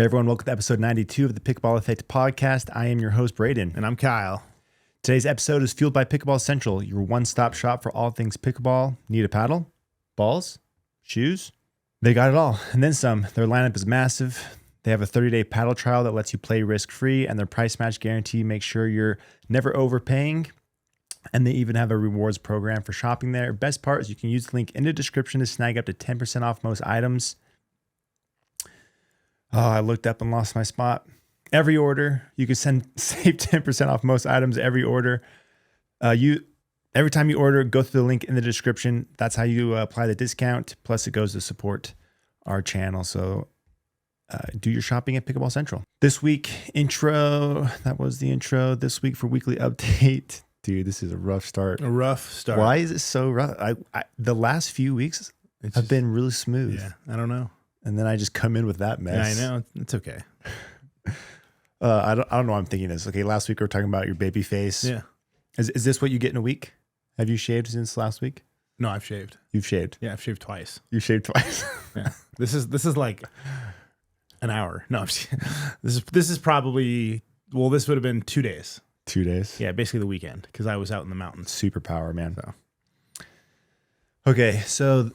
Hey everyone, welcome to episode 92 of the Pickleball Effect podcast. I am your host, Braydon. And I'm Kyle. Today's episode is fueled by Pickleball Central, your one-stop shop for all things pickleball. Need a paddle? Balls? Shoes? They got it all, and then some. Their lineup is massive. They have a 30-day paddle trial that lets you play risk-free, and their price match guarantee makes sure you're never overpaying. And they even have a rewards program for shopping there. Best part is you can use the link in the description to snag up to 10% off most items. Oh, I looked up and lost my spot. Every order, you can save 10% off most items every order. Every time you order, go through the link in the description. That's how you apply the discount. Plus, it goes to support our channel. So do your shopping at Pickleball Central. This week, intro. That was the intro. This week for weekly update. Dude, this is a rough start. A rough start. Why is it so rough? The last few weeks have been really smooth. Yeah, I don't know. And then I just come in with that mess. Yeah, I know. It's okay. I don't know why I'm thinking this. Okay, last week we were talking about your baby face. Yeah. Is this what you get in a week? Have you shaved since last week? No, I've shaved. You've shaved? Yeah, I've shaved twice. You shaved twice? Yeah. This is like an hour. No, this is probably, well, this would have been 2 days. 2 days? Yeah, basically the weekend because I was out in the mountains. Superpower, man. So. Okay, so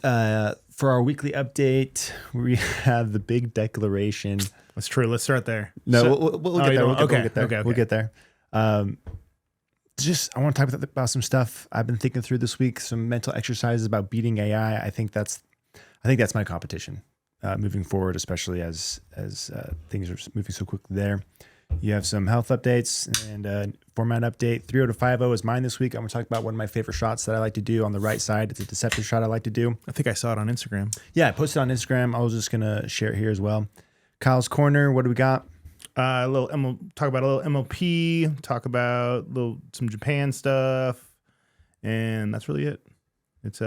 for our weekly update, we have the big declaration. That's true. Let's start there. No, we'll get there. We'll get there. Okay. We'll get there. I want to talk about some stuff I've been thinking through this week. Some mental exercises about beating AI. I think that's my competition moving forward, especially as things are moving so quickly there. You have some health updates and format update. 3-0 to 5-0 is mine this week. I'm going to talk about one of my favorite shots that I like to do on the right side. It's a deceptive shot I like to do. I think I saw it on Instagram. Yeah, I posted on Instagram. I was just going to share it here as well. Kyle's Corner, what do we got? Talk about a little MLP, talk about some Japan stuff, and that's really it. It's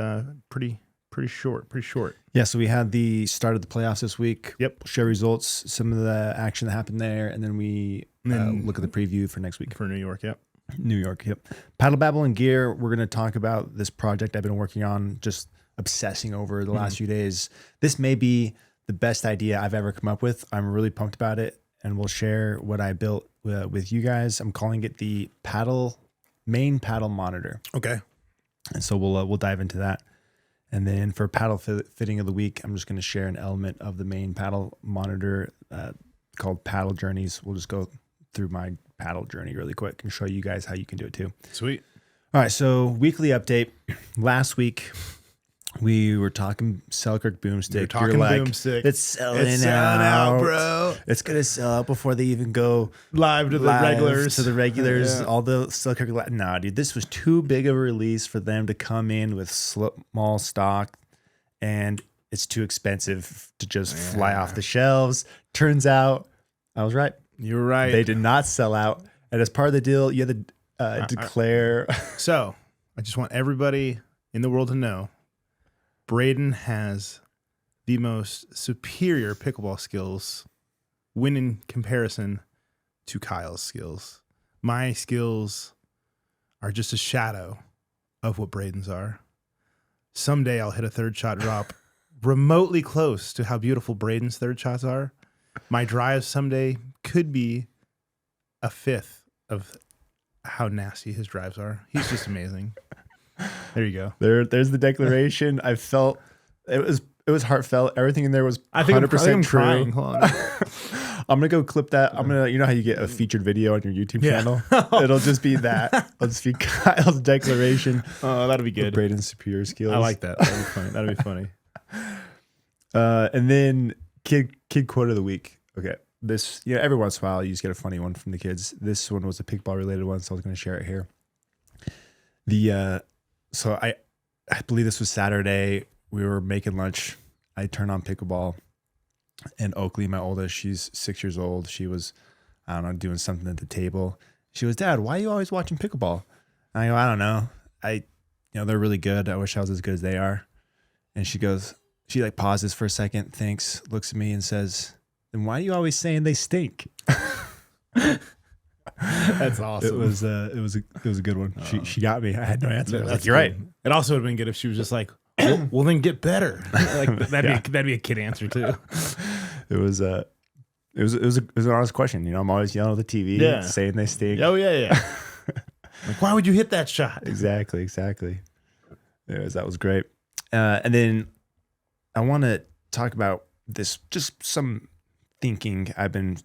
pretty short. Yeah, so we had the start of the playoffs this week. Yep. We'll share results, some of the action that happened there, and then we look at the preview for next week. For New York, yep. New York, yep. Paddle, Babble, and Gear, we're going to talk about this project I've been working on, just obsessing over the last few days. This may be the best idea I've ever come up with. I'm really pumped about it, and we'll share what I built with you guys. I'm calling it the main paddle monitor. Okay. And so we'll dive into that. And then for paddle fitting of the week, I'm just going to share an element of the main paddle monitor called Paddle Journeys. We'll just go through my paddle journey really quick and show you guys how you can do it too. Sweet. All right, so weekly update. Last week, we were talking Selkirk Boomstick. You're talking Boomstick. It's selling out, bro. It's going to sell out before they even go live to the regulars. Yeah. All the Selkirk. Nah, dude, this was too big of a release for them to come in with small stock, and it's too expensive to just fly off the shelves. Turns out, I was right. You were right. They did not sell out, and as part of the deal, you had to declare. So, I just want everybody in the world to know, Braydon has the most superior pickleball skills when in comparison to Kyle's skills. My skills are just a shadow of what Braydon's are. Someday I'll hit a third shot drop remotely close to how beautiful Braydon's third shots are. My drives someday could be a fifth of how nasty his drives are. He's just amazing. There you go. There's the declaration. I felt it was heartfelt. Everything in there was 100% true. Crying. Hold on. I'm gonna go clip that. You know how you get a featured video on your YouTube channel? It'll just be that. It'll just be Kyle's declaration. Oh, that'll be good. Braydon's superior skills. I like that. That'll be funny. That'll be funny. And then kid quote of the week. Okay. This, every once in a while you just get a funny one from the kids. This one was a pickleball related one, so I was going to share it here. So I believe this was Saturday. We were making lunch. I turned on pickleball, and Oakley, my oldest, she's 6 years old. She was, I don't know, doing something at the table. She was, Dad, why are you always watching pickleball? And I go, I don't know. They're really good. I wish I was as good as they are. And she goes, she like pauses for a second, thinks, looks at me and says, then why are you always saying they stink? That's awesome. It was a good one. She got me. I had no answer. I was like, You're right. It also would have been good if she was just like, well then get better. Like that'd be a kid answer too. It was It was an honest question. You know, I'm always yelling at the TV, saying they stink. Oh yeah. Like, why would you hit that shot? Exactly. Anyways, that was great. And then I want to talk about this, just some thinking I've been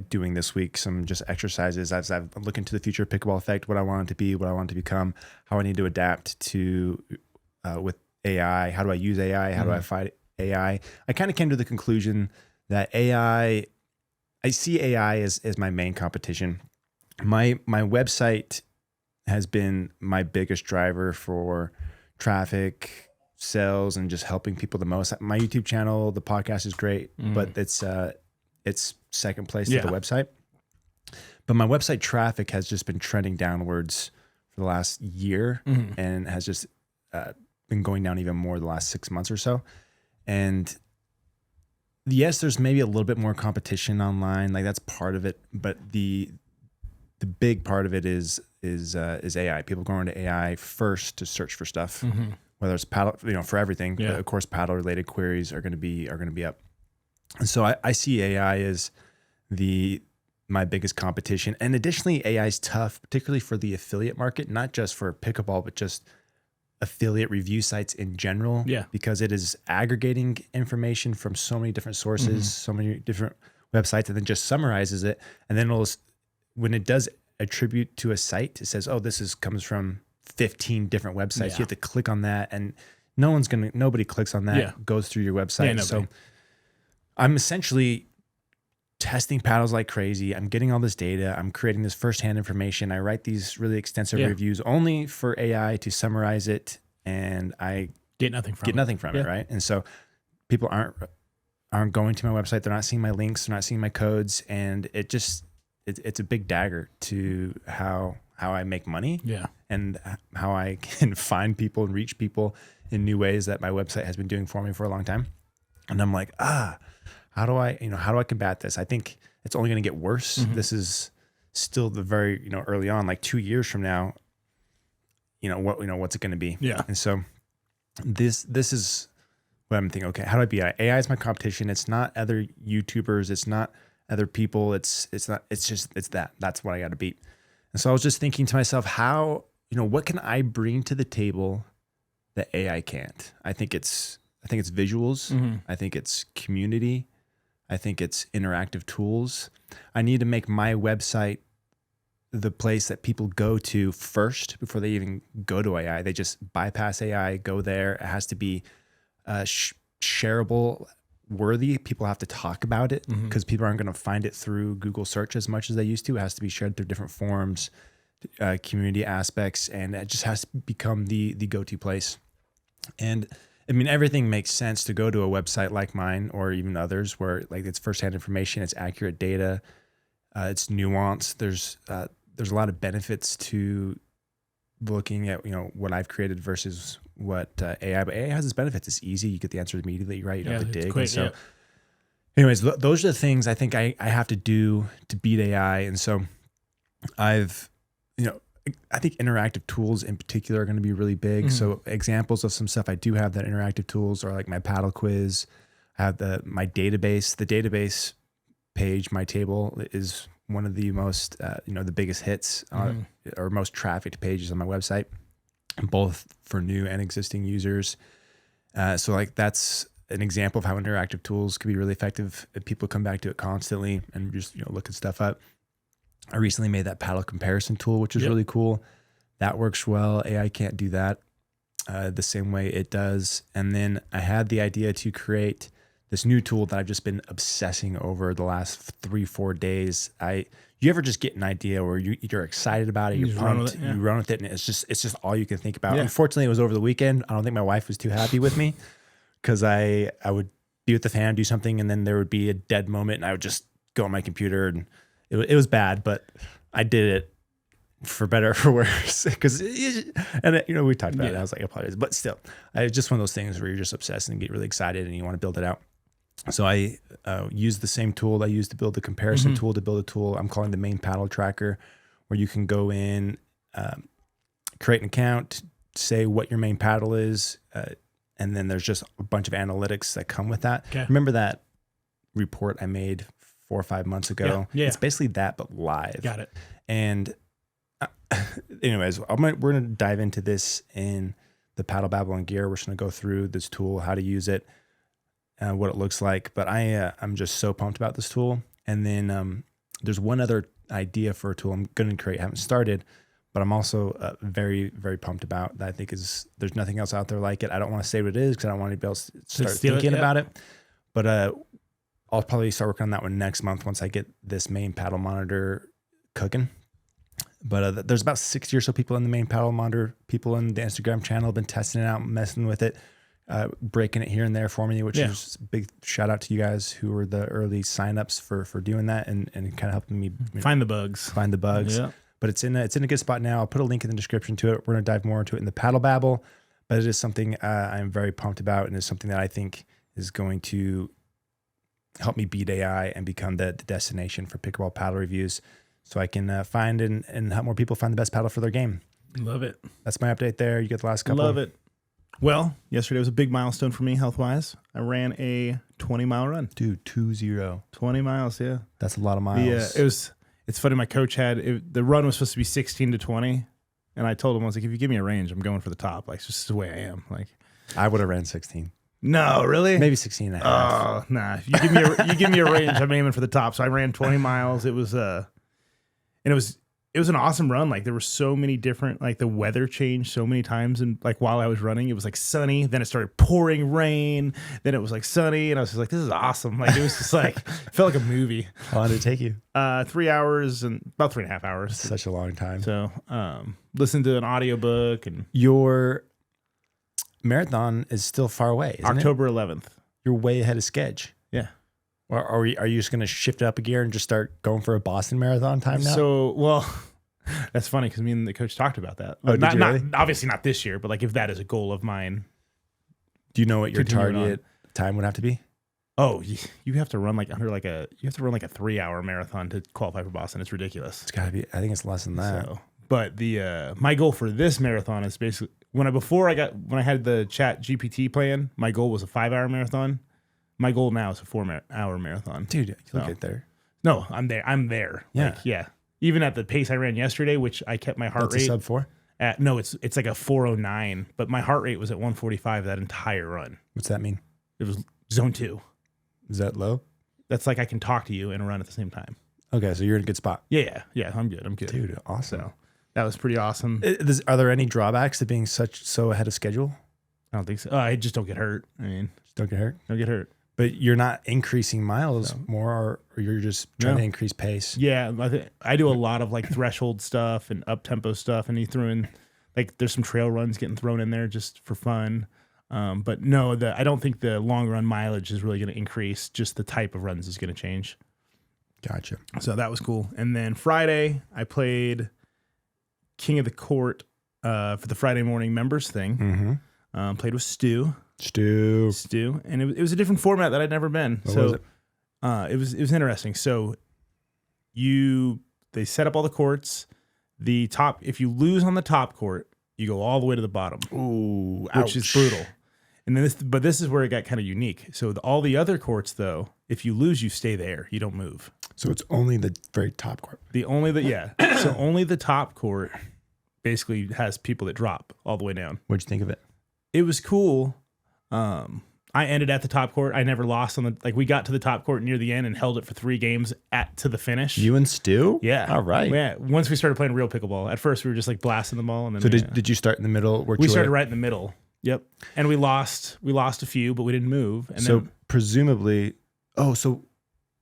doing this week, some just exercises as I've looked into the future of Pickleball Effect, what I want it to be, what I want it to become, how I need to adapt to with AI. How do I use AI? How do I fight AI? I kind of came to the conclusion that I see AI as my main competition. My website has been my biggest driver for traffic, sales, and just helping people the most. My YouTube channel, the podcast is great, but it's second place to the website. But my website traffic has just been trending downwards for the last year and has just been going down even more the last 6 months or so. And yes, there's maybe a little bit more competition online, like that's part of it, but the big part of it is AI. People going to AI first to search for stuff, whether it's paddle, for everything. But of course, paddle related queries are going to be up. And so I see AI as my biggest competition. And additionally, AI is tough, particularly for the affiliate market, not just for Pickleball, but just affiliate review sites in general. Yeah. Because it is aggregating information from so many different sources, so many different websites, and then just summarizes it. And then when it does attribute to a site, it says, oh, comes from 15 different websites. You have to click on that, and nobody clicks on that, goes through your website. So I'm essentially testing paddles like crazy. I'm getting all this data. I'm creating this firsthand information. I write these really extensive reviews only for AI to summarize it, and I get nothing from it, right? And so people aren't going to my website. They're not seeing my links. They're not seeing my codes, and it's a big dagger to how I make money, and how I can find people and reach people in new ways that my website has been doing for me for a long time. And I'm like, how do I combat this? I think it's only going to get worse. This is still the very, early on, like 2 years from now, what's it going to be? Yeah. And so this is what I'm thinking. Okay, how do I beat AI? AI is my competition. It's not other YouTubers. It's not other people. It's that. That's what I got to beat. And so I was just thinking to myself, what can I bring to the table that AI can't? I think it's visuals. I think it's community. I think it's interactive tools. I need to make my website the place that people go to first before they even go to AI. They just bypass AI, go there. It has to be shareable, worthy. People have to talk about it because people aren't going to find it through Google search as much as they used to. It has to be shared through different forums, community aspects, and it just has to become the go-to place. And I mean, everything makes sense to go to a website like mine or even others where like it's firsthand information, it's accurate data, it's nuanced. There's a lot of benefits to looking at what I've created versus what AI. But AI has its benefits. It's easy. You get the answers immediately, right? You don't have to dig. Quick, and so, anyways, those are the things I think I have to do to beat AI. And so I think interactive tools in particular are going to be really big. So examples of some stuff I do have that interactive tools are like my paddle quiz. I have my database. The database page, my table, is one of the most, the biggest hits or most trafficked pages on my website, both for new and existing users. So like that's an example of how interactive tools can be really effective. People come back to it constantly and just look at stuff up. I recently made that paddle comparison tool, which is really cool. That works well. AI can't do that the same way it does. And then I had the idea to create this new tool that I've just been obsessing over the last 3-4 days. You ever just get an idea where you're excited about it, you're pumped, you run with it, and it's just all you can think about. Yeah. Unfortunately, it was over the weekend. I don't think my wife was too happy with me because I would be with the fan, do something, and then there would be a dead moment, and I would just go on my computer and it was bad, but I did it for better or for worse. We talked about it. I was like, I apologize, but still, it's just one of those things where you're just obsessed and get really excited and you want to build it out. So I used the same tool I used to build the comparison tool to build a tool I'm calling the main paddle tracker, where you can go in, create an account, say what your main paddle is, and then there's just a bunch of analytics that come with that. Okay. Remember that report I made 4 or 5 months ago. Yeah. It's basically that, but live. Got it. And anyways, we're going to dive into this in the Paddle Babble and gear. We're just going to go through this tool, how to use it, what it looks like. But I'm just so pumped about this tool. And then there's one other idea for a tool I'm going to create. I haven't started, but I'm also very, very pumped about that. I think there's nothing else out there like it. I don't want to say what it is because I don't want anybody else to start thinking about it. But I'll probably start working on that one next month once I get this main paddle monitor cooking. But there's about 60 or so people in the main paddle monitor, people in the Instagram channel have been testing it out, messing with it, breaking it here and there for me, which is a big shout out to you guys who were the early signups for doing that and kind of helping me find the bugs. Yeah. But it's in a good spot now. I'll put a link in the description to it. We're going to dive more into it in the Paddle Babble, but it is something I'm very pumped about, and it's something that I think is going to help me beat AI and become the destination for pickleball paddle reviews, so I can find and help more people find the best paddle for their game. Love it. That's my update there. You get the last couple. Love it. Well, yesterday was a big milestone for me health-wise. I ran a 20-mile run. Dude, 2-0. 20 miles, yeah. That's a lot of miles. Yeah, it's funny. My coach the run was supposed to be 16 to 20, and I told him, I was like, if you give me a range, I'm going for the top. Like, it's just the way I am. Like, I would have ran 16. No, really? Maybe 16 and a half. Oh, nah. You give me a range, I'm aiming for the top. So I ran 20 miles. It was it was an awesome run. Like, there were so many different, like, the weather changed so many times, and like while I was running, it was like sunny, then it started pouring rain, then it was like sunny, and I was just like, this is awesome. Like, it was just like it felt like a movie. How long did it take you? 3 hours and about 3.5 hours. That's such a long time. So listened to an audiobook, and your marathon is still far away, isn't October 11th. You're way ahead of schedule. Yeah. Or are you just going to shift it up a gear and just start going for a Boston Marathon time now? So, well, that's funny because me and the coach talked about that. Oh, did you really? Obviously not this year, but like if that is a goal of mine. Do you know what your target time would have to be? Oh, you have to run like a 3-hour marathon to qualify for Boston. It's ridiculous. It's got to be. I think it's less than that. So, but the my goal for this marathon is basically when I had the Chat GPT plan, my goal was a 5-hour marathon. My goal now is a 4-hour marathon. Dude, you'll get there. No, I'm there. Yeah. Like, yeah. Even at the pace I ran yesterday, which I kept my heart rate. That's a sub 4? No, it's like a 409, but my heart rate was at 145 that entire run. What's that mean? It was zone 2. Is that low? That's like I can talk to you and run at the same time. Okay, so you're in a good spot. Yeah, I'm good. Dude, awesome. So that was pretty awesome. Are there any drawbacks to being so ahead of schedule? I don't think so. I just don't get hurt. I mean, Just don't get hurt? don't get hurt. But you're not increasing miles more, or you're just trying to increase pace? Yeah, I do a lot of like threshold stuff and up-tempo stuff, and he threw in, like, there's some trail runs getting thrown in there just for fun. But no, I don't think the long run mileage is really going to increase. Just the type of runs is going to change. Gotcha. So that was cool. And then Friday, I played King of the Court for the Friday morning members thing. Mm-hmm. Played with Stu, and it was a different format that I'd never been. What was it? It was interesting. So they set up all the courts. The top, if you lose on the top court, you go all the way to the bottom. Ooh, which is brutal. And then this is where it got kind of unique. So all the other courts, though, if you lose, you stay there. You don't move. So it's only the very top court. So only the top court basically has people that drop all the way down. What'd you think of it? It was cool. I ended at the top court. I never lost we got to the top court near the end and held it for 3 games to the finish. You and Stu? Yeah. All right. Yeah. Once we started playing real pickleball, at first we were just like blasting the ball, and then So did you start in the middle? We started right in the middle. Yep. And we lost a few, but we didn't move. And so then presumably, so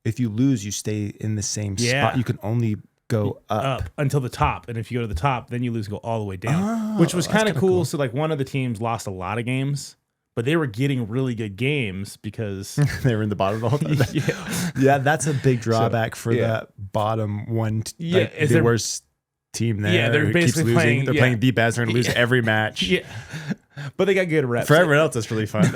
if you lose, you stay in the same spot. You can only go up until the top, and if you go to the top, then you lose and go all the way down, which was kind of cool. So like one of the teams lost a lot of games, but they were getting really good games because they were in the bottom the whole time. Yeah, that's a big drawback for that bottom one. The worst team there. Yeah, they're basically playing the best. They're going to lose every match. Yeah, but they got good reps. For everyone else, it's really fun.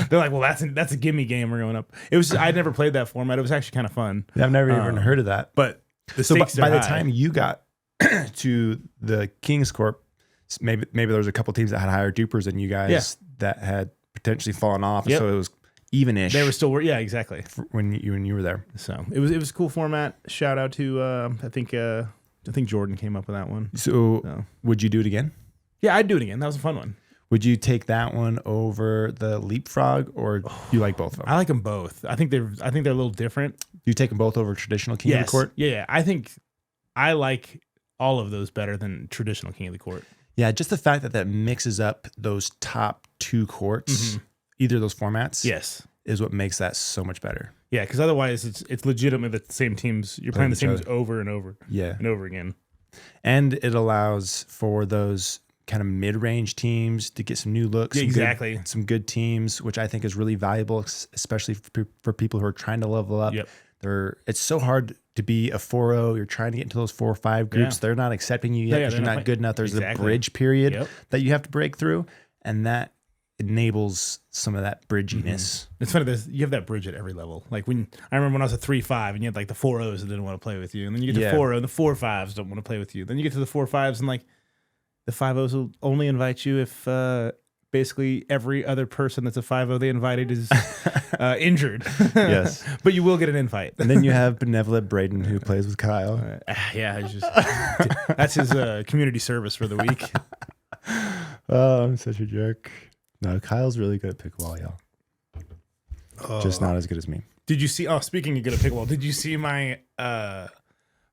They're like, well, that's a gimme game. We're going up. It was. I'd never played that format. It was actually kind of fun. Yeah, I've never even heard of that. But by the time you got to the Kings Corp, maybe there was a couple teams that had higher dupers than you guys that had potentially fallen off. Yep. So it was even-ish. They were still, yeah, exactly. When you were there. So it was a cool format. Shout out to I think Jordan came up with that one. So would you do it again? Yeah, I'd do it again. That was a fun one. Would you take that one over the leapfrog, or you like both of them? I like them both. I think they're a little different. You take them both over traditional king of the court? Yeah. I think I like all of those better than traditional king of the court. Yeah, just the fact that mixes up those top two courts, either of those formats, is what makes that so much better. Yeah, because otherwise it's legitimately the same teams. You're playing the same teams over and over, and over again. And it allows for those kind of mid-range teams to get some new looks. Yeah, some good teams, which I think is really valuable, especially for people who are trying to level up. Yep. It's so hard to be a 4-0. You're trying to get into those 4 or 5 groups. Yeah. They're not accepting you yet because you're not good enough. There's a bridge period that you have to break through, and that enables some of that bridginess. It's funny, you have that bridge at every level. Like I remember when I was a 3-5 and you had like the 4-0s that didn't want to play with you, and then you get to 4-0 and the 4-5s don't want to play with you. Then you get to the 4-5s and like the 5-0s will only invite you if basically every other person that's a 5-0 they invited is injured. Yes. But you will get an invite. And then you have benevolent Braydon who plays with Kyle. That's his community service for the week. Oh, I'm such a jerk. No, Kyle's really good at pickleball, y'all. Just not as good as me. Did you see, speaking of good at pickleball, did you see my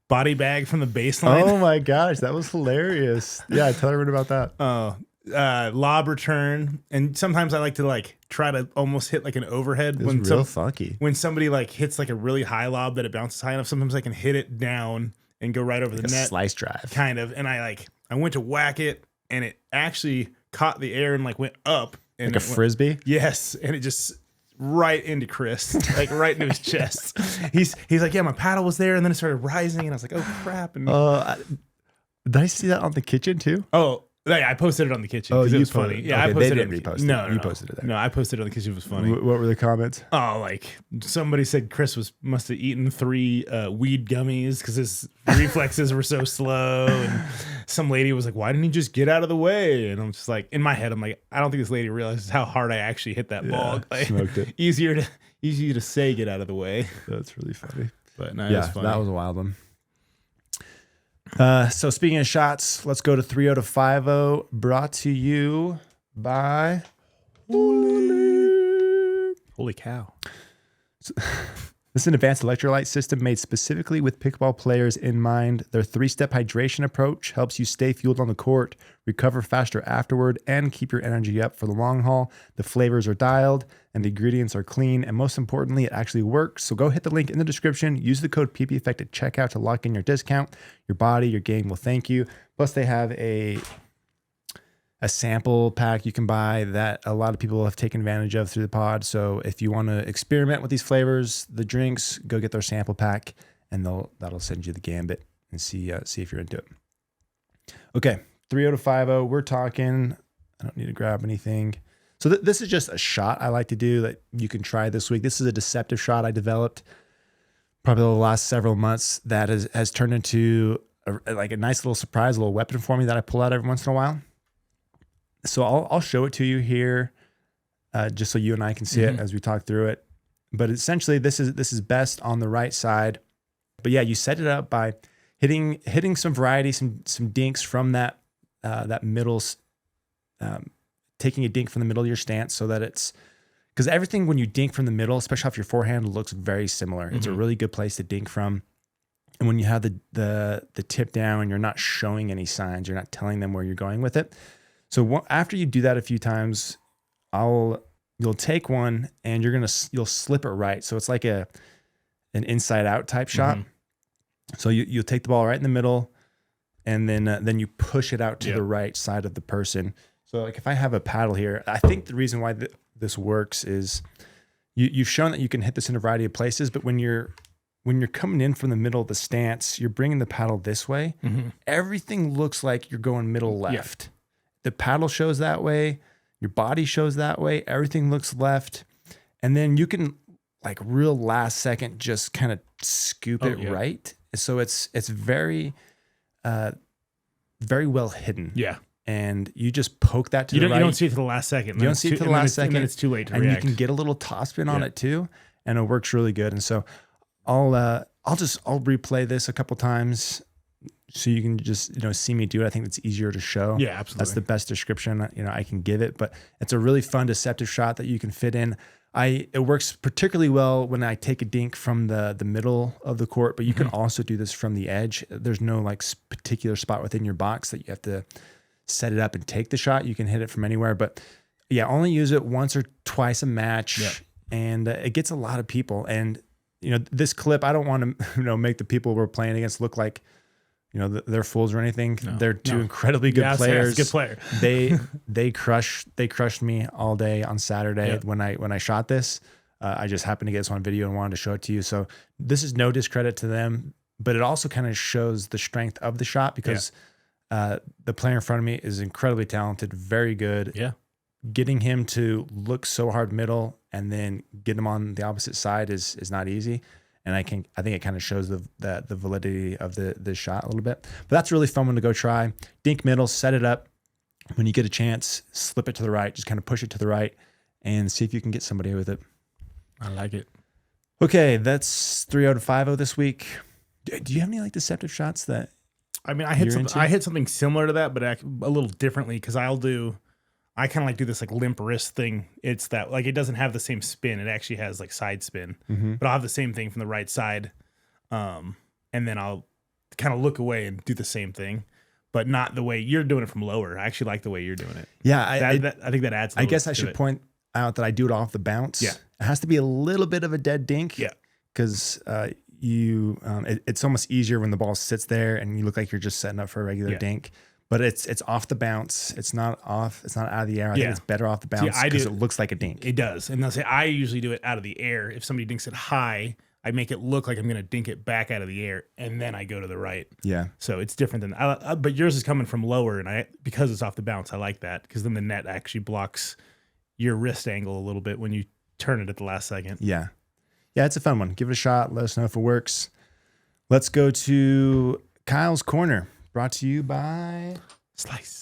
body bag from the baseline? Oh my gosh, that was hilarious. Yeah, tell everyone about that. Lob return, and sometimes I like to try to almost hit like an overhead. It was real funky. When somebody hits like a really high lob that it bounces high enough, sometimes I can hit it down and go right over the net. Slice drive. Kind of. And I went to whack it, and it actually caught the air and went up. And like a frisbee? Yes. And it just right into Chris, right into his chest. He's like, yeah, my paddle was there, and then it started rising, and I was like, oh crap. And did I see that on the kitchen too? Oh, yeah, I posted it on the kitchen. Oh, it was funny. Yeah, okay, I posted they didn't repost it. No, you posted it there. No, I posted it on the kitchen. It was funny. What were the comments? Oh, somebody said Chris must have eaten 3 weed gummies because his reflexes were so slow. And some lady was like, "Why didn't he just get out of the way?" And I'm just like, in my head, I'm like, I don't think this lady realizes how hard I actually hit that ball. Smoked it. Easier to say get out of the way. That's really funny. But no, it was funny. That was a wild one. So speaking of shots, let's go to 3-0 to 5-0, brought to you by Holy cow. This is an advanced electrolyte system made specifically with pickleball players in mind. Their 3-step hydration approach helps you stay fueled on the court, recover faster afterward, and keep your energy up for the long haul. The flavors are dialed and the ingredients are clean, and most importantly, it actually works. So go hit the link in the description, use the code PPEffect at checkout to lock in your discount. Your body, your game will thank you. Plus they have a sample pack you can buy that a lot of people have taken advantage of through the pod. So if you want to experiment with these flavors, the drinks, go get their sample pack, and that'll send you the gambit and see if you're into it. Okay, 3-0 to 5-0. We're talking. I don't need to grab anything. So this is just a shot I like to do that you can try this week. This is a deceptive shot I developed probably the last several months that has turned into a nice little surprise, a little weapon for me that I pull out every once in a while. So I'll show it to you here, just so you and I can see it as we talk through it. But essentially, this is best on the right side. But yeah, you set it up by hitting some variety, some dinks from that middle, taking a dink from the middle of your stance, so that it's, because everything when you dink from the middle, especially off your forehand, looks very similar. It's a really good place to dink from. And when you have the tip down and you're not showing any signs, you're not telling them where you're going with it. So after you do that a few times, you'll take one and you'll slip it right. So it's like an inside out type shot. So you'll take the ball right in the middle, and then you push it out to the right side of the person. So if I have a paddle here, I think the reason why this works is you've shown that you can hit this in a variety of places, but when you're coming in from the middle of the stance, you're bringing the paddle this way. Everything looks like you're going middle left. The paddle shows that way. Your body shows that way. Everything looks left. And then you can, real last second, just kind of scoop it right. So it's very, very well hidden. Yeah. and you just poke that to You the right. don't see it to the last second. You don't see it to the last second. And then it's too late to and react. you can get a little topspin on it too, and it works really good. And so I'll replay this a couple times so you can just see me do it. I think it's easier to show. Yeah, absolutely. That's the best description I can give it. But it's a really fun deceptive shot that you can fit in. It works particularly well when I take a dink from the middle of the court, but you can also do this from the edge. There's no like particular spot within your box that you have to set it up and take the shot. You can hit it from anywhere, but yeah, only use it once or twice a match, and it gets a lot of people. And this clip, I don't want to make the people we're playing against look like they're fools or anything. No, they're two incredibly good players. Good player. They crushed me all day on Saturday when I shot this. I just happened to get this on video and wanted to show it to you. So this is no discredit to them, but it also kind of shows the strength of the shot because the player in front of me is incredibly talented, very good. Yeah. Getting him to look so hard middle and then get him on the opposite side is not easy. And I think it kind of shows the validity of the shot a little bit. But that's a really fun one to go try. Dink middle, set it up. When you get a chance, slip it to the right. Just kind of push it to the right and see if you can get somebody with it. I like it. Okay, that's 3-0 to 5-0 this week. Do you have any like deceptive shots that? I mean, I hit something similar to that, but a little differently because I kind of like do this like limp wrist thing. It's that like it doesn't have the same spin. It actually has like side spin, but I'll have the same thing from the right side. And then I'll kind of look away and do the same thing, but not the way you're doing it from lower. I actually like the way you're doing it. Yeah. I think that adds. I guess I should point out that I do it off the bounce. Yeah. It has to be a little bit of a dead dink. Yeah. Cause it's almost easier when the ball sits there and you look like you're just setting up for a regular dink. But it's off the bounce. It's not off. It's not out of the air. I think it's better off the bounce because it looks like a dink. It does. And I usually do it out of the air. If somebody dinks it high, I make it look like I'm going to dink it back out of the air, and then I go to the right. Yeah. So it's different than but yours is coming from lower, and because it's off the bounce, I like that because then the net actually blocks your wrist angle a little bit when you turn it at the last second. Yeah. Yeah, it's a fun one. Give it a shot. Let us know if it works. Let's go to Kyle's Corner. Brought to you by Slice.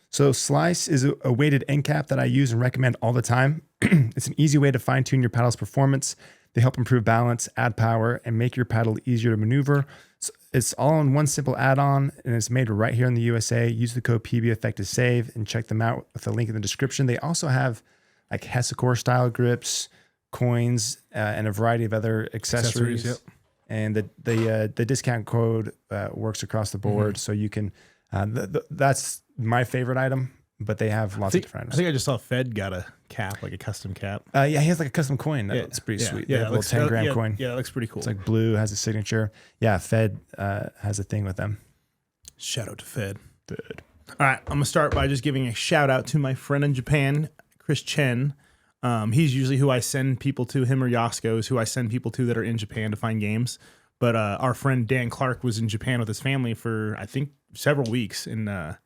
So Slice is a weighted end cap that I use and recommend all the time. It's an easy way to fine-tune your paddle's performance. They help improve balance, add power, and make your paddle easier to maneuver. So it's all in one simple add-on, and it's made right here in the USA. Use the code PBEffect to save, and check them out with the link in the description. They also have like Hesicor style grips, coins, and a variety of other accessories. Yep. And the discount code works across the board, so you can. That's my favorite item, but they have lots of different items. I think I just saw Fed got a cap, like a custom cap. Yeah, he has like a custom coin. That's pretty sweet. Yeah, a little 10-gram coin. Yeah, that looks pretty cool. It's like blue, has a signature. Yeah, Fed has a thing with them. Shout out to Fed. All right, I'm gonna start by just giving a shout out to my friend in Japan, Chris Chen. He's usually who I send people to. Him or Yasko is who I send people to that are in Japan to find games. But our friend Dan Clark was in Japan with his family for, I think, several weeks. And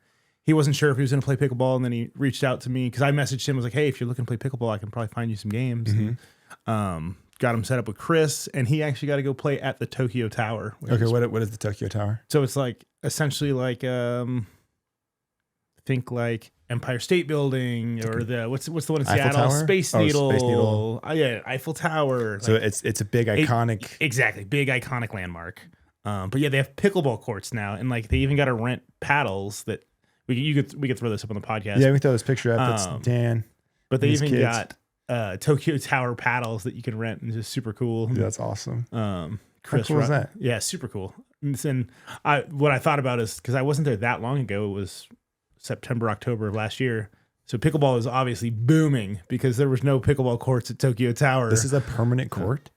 he wasn't sure if he was going to play pickleball. And then he reached out to me because I messaged him. I was like, hey, if you're looking to play pickleball, I can probably find you some games. And, got him set up with Chris. And he actually got to go play at the Tokyo Tower. Okay, what is the Tokyo Tower? So it's like essentially like, think like Empire State Building or the what's the one in Seattle? Tower? Space Needle. Yeah, Eiffel Tower. So it's a big iconic. Exactly, big iconic landmark. But yeah, they have pickleball courts now, and like they even got to rent paddles that we could throw this up on the podcast. Yeah, we throw this picture up. That's Dan. But they even got Tokyo Tower paddles that you can rent, and it's just super cool. Dude, that's awesome. Chris, how cool is that? Yeah, super cool. And what I thought about is because I wasn't there that long ago. It was September, October of last year. So pickleball is obviously booming because there was no pickleball courts at Tokyo Tower. This is a permanent court?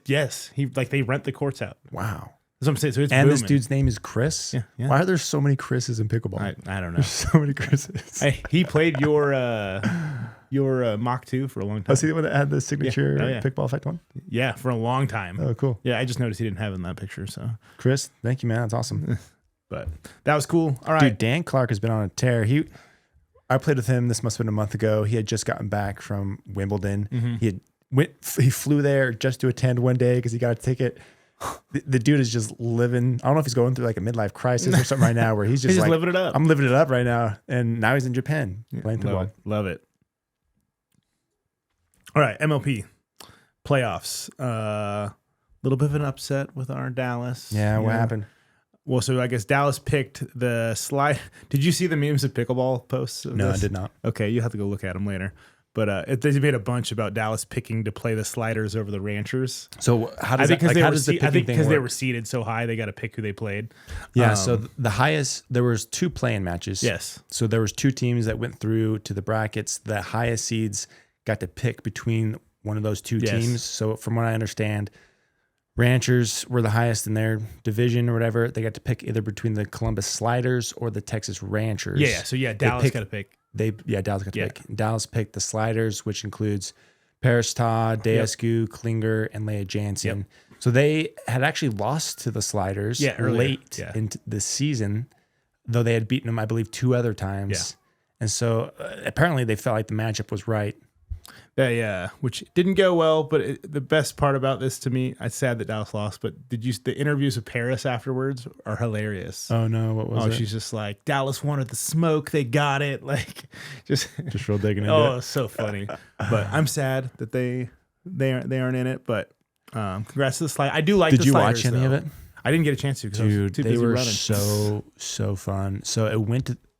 Yes. They rent the courts out. Wow. That's what I'm saying. So it's and booming. This dude's name is Chris? Yeah. Why are there so many Chris's in pickleball? I don't know. There's so many Chris's. Hey, he played your Mach 2 for a long time. Oh, see the one that had the signature pickleball effect one? Yeah, for a long time. Oh, cool. Yeah, I just noticed he didn't have it in that picture. So Chris, thank you, man. That's awesome. But that was cool. All right. Dude, Dan Clark has been on a tear. I played with him. This must have been a month ago. He had just gotten back from Wimbledon. He flew there just to attend one day because he got a ticket. The dude is just living. I don't know if he's going through like a midlife crisis or something right now, where he's just like living it up. I'm living it up right now, and now he's in Japan playing pickleball. Love it. All right, MLP playoffs. Little bit of an upset with our Dallas. Yeah, what happened? Well, so I guess Dallas picked the slide. Did you see the memes of pickleball posts? No, I did not. Okay, you have to go look at them later. But they made a bunch about Dallas picking to play the sliders over the ranchers. So how does I think the because they were seated so high, they got to pick who they played. Yeah. So the highest, there was 2 play-in matches. Yes. So there was 2 teams that went through to the brackets. The highest seeds got to pick between one of those 2 teams. So from what I understand, Ranchers were the highest in their division or whatever. They got to pick either between the Columbus Sliders or the Texas Ranchers. Yeah. So Dallas got to pick. Dallas got to pick. Dallas picked the Sliders, which includes Paris Todd, Deescu, Klinger, and Leah Jansen. Yep. So they had actually lost to the Sliders late into the season, though they had beaten them, I believe, 2 other times. Yeah. And so apparently they felt like the matchup was right. Yeah, which didn't go well. But the best part about this to me, I'm sad that Dallas lost. But the interviews with Paris afterwards are hilarious. Oh no, what was it? She's just like, Dallas wanted the smoke, they got it. Like, just real digging into it. Oh, so funny. But I'm sad that they aren't in it. But congrats to the slide. I do like. Did you sliders, watch any of it? I didn't get a chance to. Dude, too they busy were running. so fun. So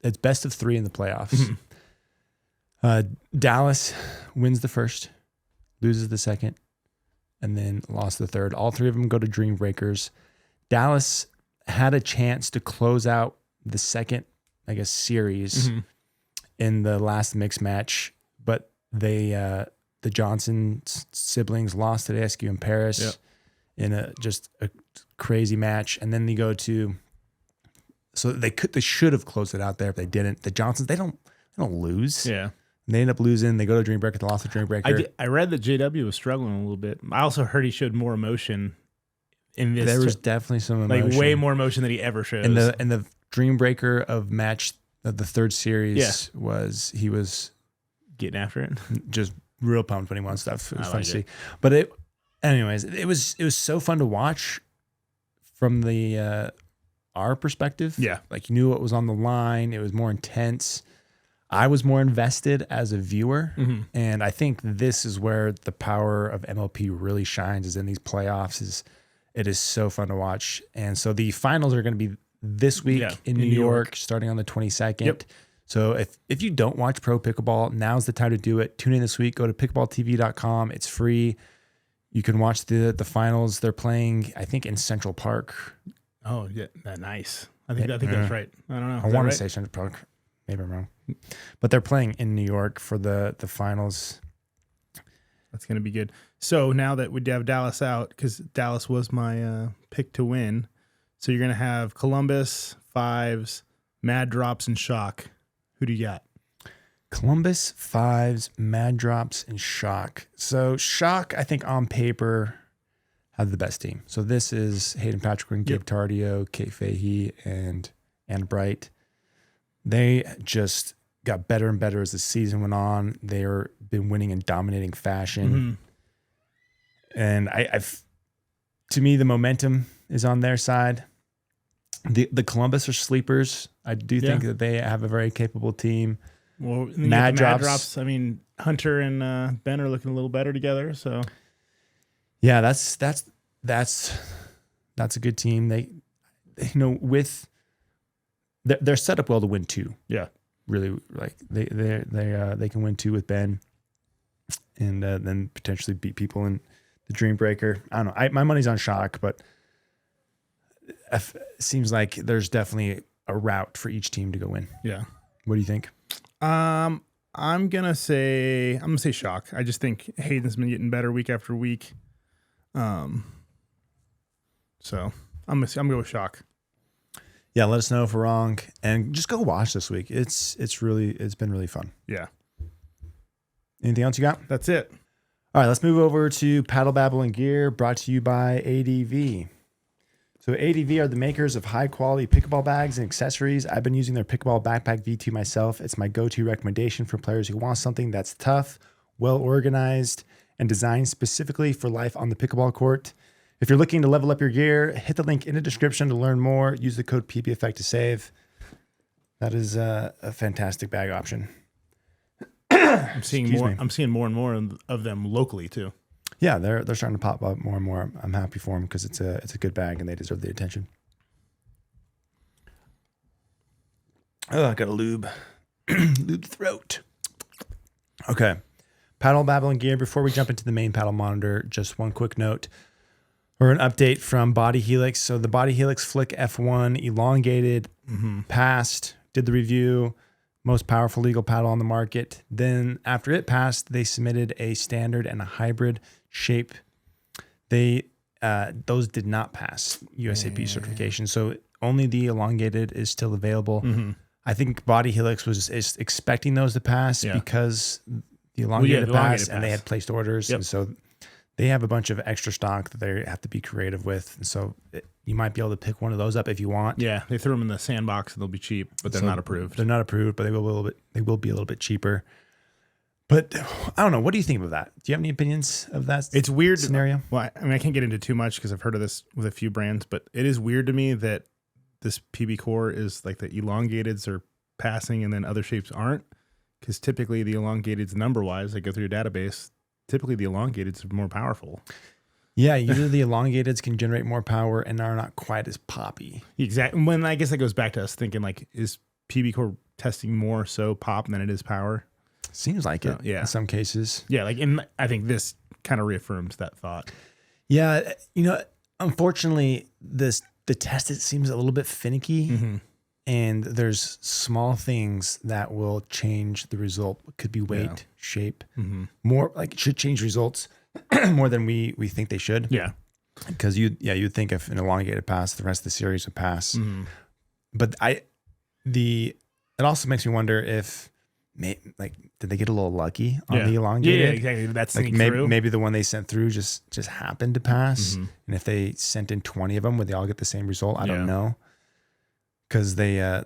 it's best of 3 in the playoffs. Dallas wins the first, loses the second, and then lost the third. All 3 of them go to Dream Breakers. Dallas had a chance to close out the second, I guess, series in the last mixed match, but the Johnson siblings lost to Deescu and Paris in a crazy match. And then they go to, so they should have closed it out there if they didn't. The Johnsons, they don't lose. Yeah. They end up losing. They go to Dream Breaker. They lost to Dream Breaker. I read that JW was struggling a little bit. I also heard he showed more emotion in this. There was definitely some emotion. Like way more emotion than he ever shows. In the Dream Breaker of match of the third series he was getting after it. Just real pumped when he won stuff. It was fun to see. But it was so fun to watch from the our perspective. Yeah. Like you knew what was on the line. It was more intense. I was more invested as a viewer, and I think this is where the power of MLP really shines, is in these playoffs. It is so fun to watch. And so the finals are going to be this week in New York, starting on the 22nd. Yep. So if you don't watch Pro Pickleball, now's the time to do it. Tune in this week. Go to pickleballtv.com. It's free. You can watch the finals. They're playing, I think, in Central Park. Oh, yeah. Nice. I think that's right. I don't know. I want to say Central Park. Maybe I'm wrong. But they're playing in New York for the finals. That's going to be good. So now that we have Dallas out, because Dallas was my pick to win, so you're going to have Columbus, Fives, Mad Drops, and Shock. Who do you got? Columbus, Fives, Mad Drops, and Shock. So Shock, I think on paper, have the best team. So this is Hayden Patrick, Gabe Tardio, Kate Fahey, and Anna Bright. They just got better and better as the season went on. They've been winning in dominating fashion. And to me, the momentum is on their side. The Columbus are sleepers. I do think that they have a very capable team. Well, Mad Drops. I mean, Hunter and Ben are looking a little better together. So, yeah, that's a good team. They they're set up well to win 2. Yeah, really, like they can win 2 with Ben, and then potentially beat people in the Dream Breaker. I don't know. My money's on Shock, but it seems like there's definitely a route for each team to go in. Yeah. What do you think? I'm gonna say Shock. I just think Hayden's been getting better week after week. So I'm gonna go with Shock. Yeah, let us know if we're wrong, and just go watch this week. It's been really fun. Yeah. Anything else you got? That's it. All right, let's move over to Paddle, Babble, and Gear, brought to you by ADV. So ADV are the makers of high-quality pickleball bags and accessories. I've been using their Pickleball Backpack V2 myself. It's my go-to recommendation for players who want something that's tough, well-organized, and designed specifically for life on the pickleball court. If you're looking to level up your gear, hit the link in the description to learn more. Use the code PBEffect to save. That is a fantastic bag option. I'm seeing more and more of them locally too. Yeah, they're starting to pop up more and more. I'm happy for them because it's a good bag and they deserve the attention. Oh, I got a lube the throat. Okay, paddle, babble, and gear. Before we jump into the main paddle monitor, just one quick note or an update from Body Helix. So the Body Helix Flick F1 elongated, passed, did the review. Most powerful legal paddle on the market. Then after it passed, they submitted a standard and a hybrid shape. Those did not pass USAP certification. So only the elongated is still available. I think Body Helix was expecting those to pass because the elongated passed and they had placed orders. And so they have a bunch of extra stock that they have to be creative with. And so you might be able to pick one of those up if you want. Yeah, they threw them in the sandbox and they'll be cheap, but they're not approved. They're not approved, but they will be a little bit cheaper. But I don't know. What do you think of that? Do you have any opinions of that? It's weird scenario. Well, I mean, I can't get into too much because I've heard of this with a few brands, but it is weird to me that this PB core is like the elongateds are passing and then other shapes aren't. Because typically the elongateds number-wise, they go through your database. Typically the elongateds are more powerful. Yeah, usually the elongateds can generate more power and are not quite as poppy. Exactly. When I guess that goes back to us thinking like, is PB core testing more so pop than it is power? Seems like it. Yeah. In some cases. Yeah. Like, and I think this kind of reaffirms that thought. Yeah. Unfortunately, the test, it seems a little bit finicky. And there's small things that will change the result. It could be weight, shape, more like it should change results more than we think they should. Yeah. Because you'd think if an elongated pass, the rest of the series would pass. But it also makes me wonder if did they get a little lucky on the elongated? Yeah, exactly. That's like maybe the one they sent through just happened to pass. And if they sent in 20 of them, would they all get the same result? I don't know. Because they,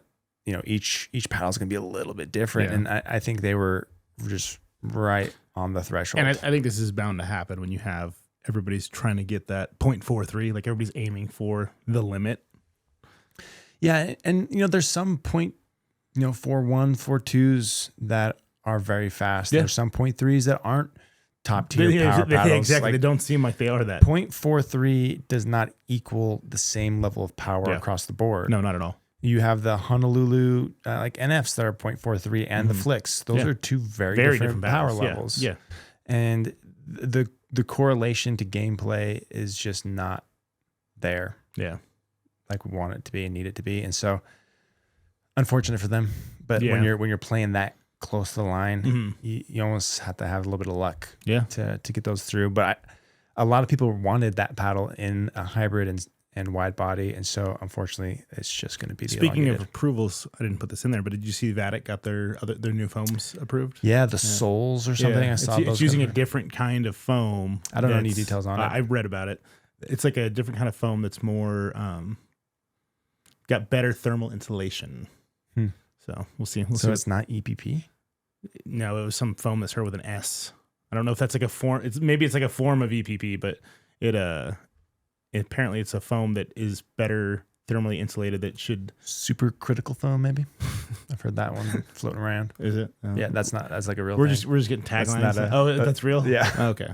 each paddle is going to be a little bit different. And I think they were just right on the threshold. And I think this is bound to happen when you have everybody's trying to get that 0.43, like everybody's aiming for the limit. Yeah. And, there's some 41, 42s that are very fast. There's some 0.3s that aren't top tier power paddles. Exactly. They don't seem like they are that. 0.43 does not equal the same level of power across the board. No, not at all. You have the Honolulu NFs that are 0.43 and the Flicks. Those are two very different power levels. Yeah. And the correlation to gameplay is just not there. Yeah. Like we want it to be and need it to be. And so unfortunate for them. But when you're playing that close to the line, you almost have to have a little bit of luck to get those through. But a lot of people wanted that paddle in a hybrid and wide body, and so unfortunately, it's just going to be the Speaking elongated. of approvals, I didn't put this in there, but did you see Vatic got their new foams approved? Yeah, the soles or something. I saw it's using a different kind of foam. I don't know any details on it. I read about it. It's like a different kind of foam that's more got better thermal insulation. So we'll see. It's not EPP. No, it was some foam that started with an S. I don't know if that's like a form. Maybe it's like a form of EPP, but apparently it's a foam that is better thermally insulated. That should supercritical foam, maybe. I've heard that one floating around. Is it? Yeah, that's like a real. We're just getting taglines. That's real. Yeah. Okay.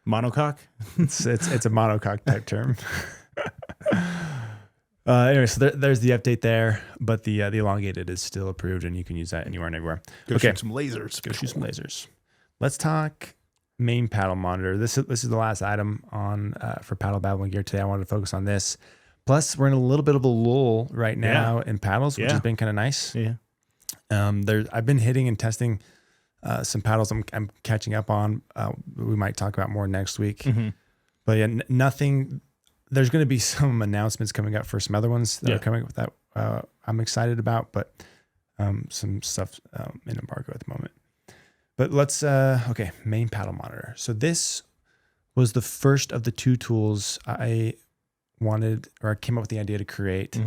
Monocoque. It's a monocoque type term. Anyway, so there's the update there, but the elongated is still approved, and you can use that anywhere and everywhere. Go shoot some lasers. Go shoot some lasers. Let's talk main paddle monitor. This is the last item on for paddle babbling gear today. I wanted to focus on this. Plus, we're in a little bit of a lull right now in paddles, which has been kind of nice. Yeah. I've been hitting and testing some paddles I'm catching up on. We might talk about more next week. But yeah, nothing. There's going to be some announcements coming up for some other ones that are coming up that I'm excited about, but some stuff in embargo at the moment. But let's, main paddle monitor. So this was the first of the two tools I wanted, or I came up with the idea to create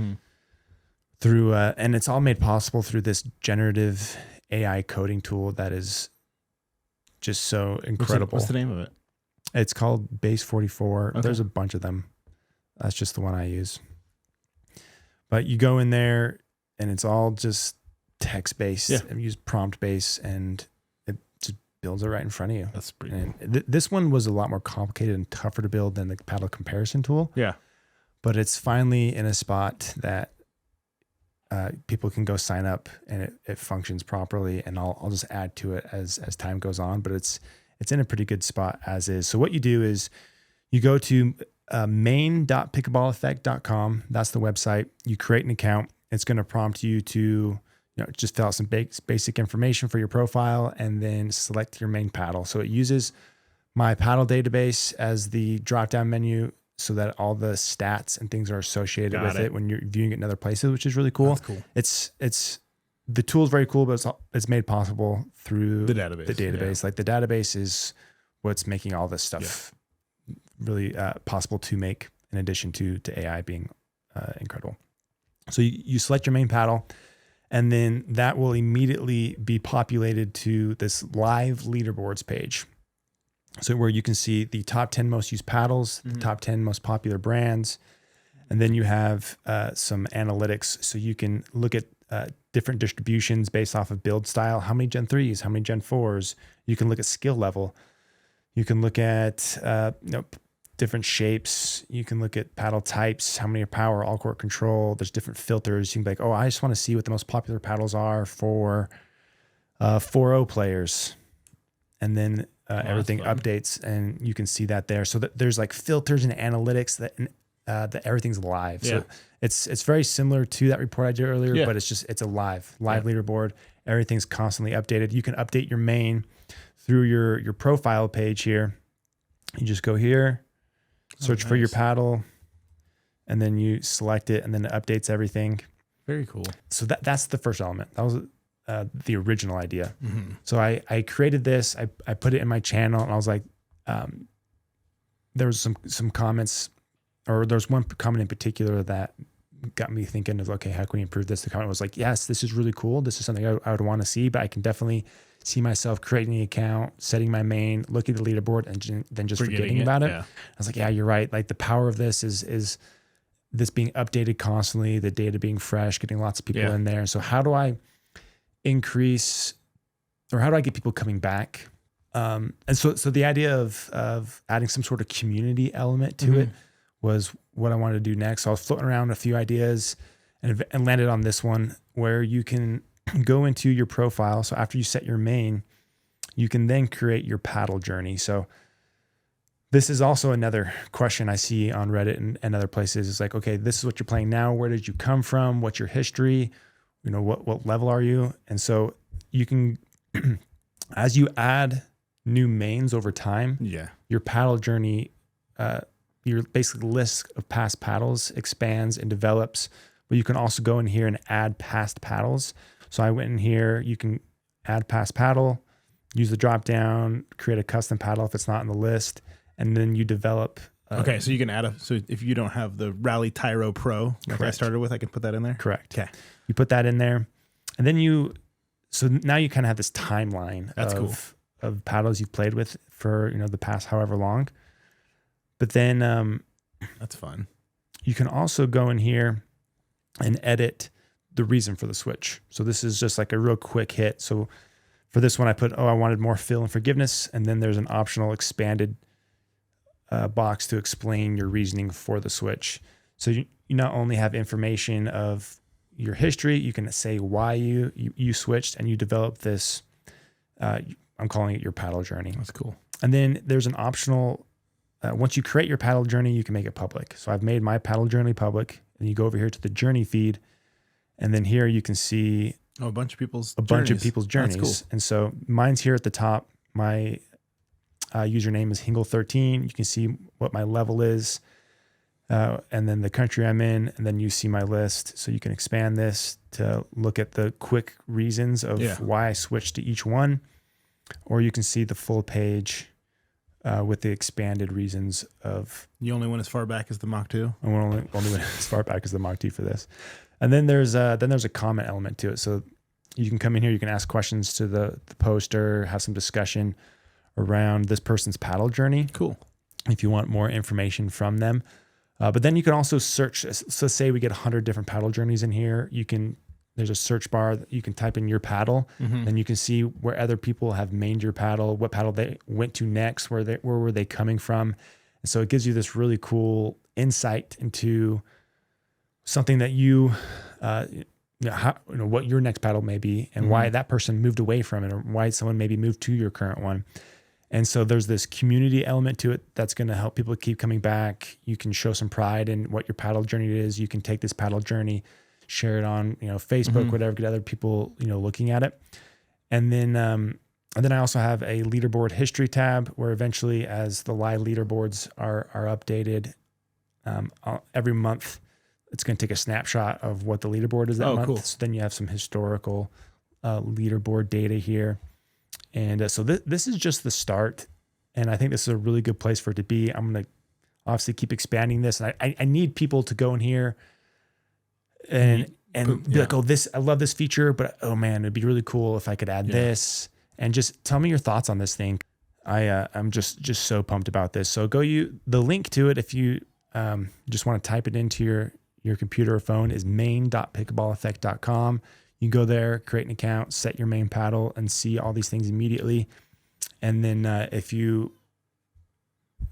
through, and it's all made possible through this generative AI coding tool that is just so incredible. What's the name of it? It's called Base 44. Okay. There's a bunch of them. That's just the one I use. But you go in there and it's all just text based. Yeah. I use prompt based and it just builds it right in front of you. That's pretty And cool. this one was a lot more complicated and tougher to build than the paddle comparison tool. Yeah. But it's finally in a spot that people can go sign up and it functions properly. And I'll just add to it as time goes on. But it's in a pretty good spot as is. So what you do is you go to main.pickleballeffect.com. That's the website. You create an account. It's going to prompt you to just fill out some basic information for your profile and then select your main paddle. So it uses my paddle database as the drop-down menu so that all the stats and things are associated with it when you're viewing it in other places, which is really cool. That's cool. It's the tool is very cool, but it's made possible through The database. Yeah. Like the database is what's making all this stuff really possible to make, in addition to AI being incredible. So you select your main paddle, and then that will immediately be populated to this live leaderboards page. So where you can see the top 10 most used paddles, the top 10 most popular brands, and then you have some analytics. So you can look at different distributions based off of build style. How many Gen 3s? How many Gen 4s? You can look at skill level. You can look at different shapes. You can look at paddle types. How many are power, all court control? There's different filters. You can be like, oh, I just want to see what the most popular paddles are for 4-0 players. And then everything updates, and you can see that there. So there's like filters and analytics that everything's live. So it's very similar to that report I did earlier, but it's a live leaderboard. Everything's constantly updated. You can update your main through your profile page here. You just go here, search for your paddle, and then you select it, and then it updates everything. Very cool. So that's the first element. That was the original idea. So I created this, I put it in my channel, and I was like, there was some comments, or there's one comment in particular that got me thinking of, okay, how can we improve this? The comment was like, yes, this is really cool. This is something I would want to see, but I can definitely see myself creating an account, setting my main, looking at the leaderboard, and then just forgetting about it. I was like, yeah, you're right. Like the power of this is this being updated constantly, the data being fresh, getting lots of people in there. So how do I increase, or how do I get people coming back? And so the idea of adding some sort of community element to it was what I wanted to do next. So I was floating around a few ideas and landed on this one where you can go into your profile. So after you set your main, you can then create your paddle journey. So this is also another question I see on Reddit and other places. It's like, okay, this is what you're playing now. Where did you come from? What's your history? What level are you? And so you can, as you add new mains over time, your paddle journey, your basic list of past paddles expands and develops, but you can also go in here and add past paddles. So I went in here, you can add past paddle, use the drop down, create a custom paddle if it's not in the list, and then you develop. Okay, so you can add so if you don't have the Rally Tyro Pro like I started with, I can put that in there? Correct. Okay. You put that in there, and then so now you kind of have this timeline of paddles you've played with for, the past however long. But then that's fun. You can also go in here and edit the reason for the switch. So this is just like a real quick hit. So for this one, I put, I wanted more fill and forgiveness. And then there's an optional expanded box to explain your reasoning for the switch. So you not only have information of your history, you can say why you switched, and you develop this, I'm calling it your paddle journey. That's cool. And then there's an optional, once you create your paddle journey, you can make it public. So I've made my paddle journey public, and you go over here to the journey feed, and then here you can see a bunch of people's journeys. That's cool. And so mine's here at the top. My username is Hingle13. You can see what my level is, and then the country I'm in, and then you see my list. So you can expand this to look at the quick reasons of why I switched to each one, or you can see the full page with the expanded reasons of. You only went as far back as the Mach 2? I only went as far back as the Mach 2 for this. And then there's a comment element to it. So you can come in here, you can ask questions to the poster, have some discussion around this person's paddle journey. Cool. If you want more information from them. But then you can also search. So say we get 100 different paddle journeys in here. There's a search bar that you can type in your paddle, and you can see where other people have mained your paddle, what paddle they went to next, where were they coming from. And so it gives you this really cool insight into something that what your next paddle may be, and why that person moved away from it, or why someone maybe moved to your current one. And so there's this community element to it that's going to help people keep coming back. You can show some pride in what your paddle journey is. You can take this paddle journey, share it on, Facebook, whatever, get other people, looking at it. And then I also have a leaderboard history tab where eventually, as the live leaderboards are updated every month, it's going to take a snapshot of what the leaderboard is that month. Cool. So then you have some historical leaderboard data here. And so this is just the start. And I think this is a really good place for it to be. I'm going to obviously keep expanding this. And I need people to go in here and be like, oh, I love this feature, but oh man, it'd be really cool if I could add this. And just tell me your thoughts on this thing. I'm just so pumped about this. So the link to it, if you just want to type it into your computer or phone, is main.pickleballeffect.com. You can go there, create an account, set your main paddle, and see all these things immediately. And then if you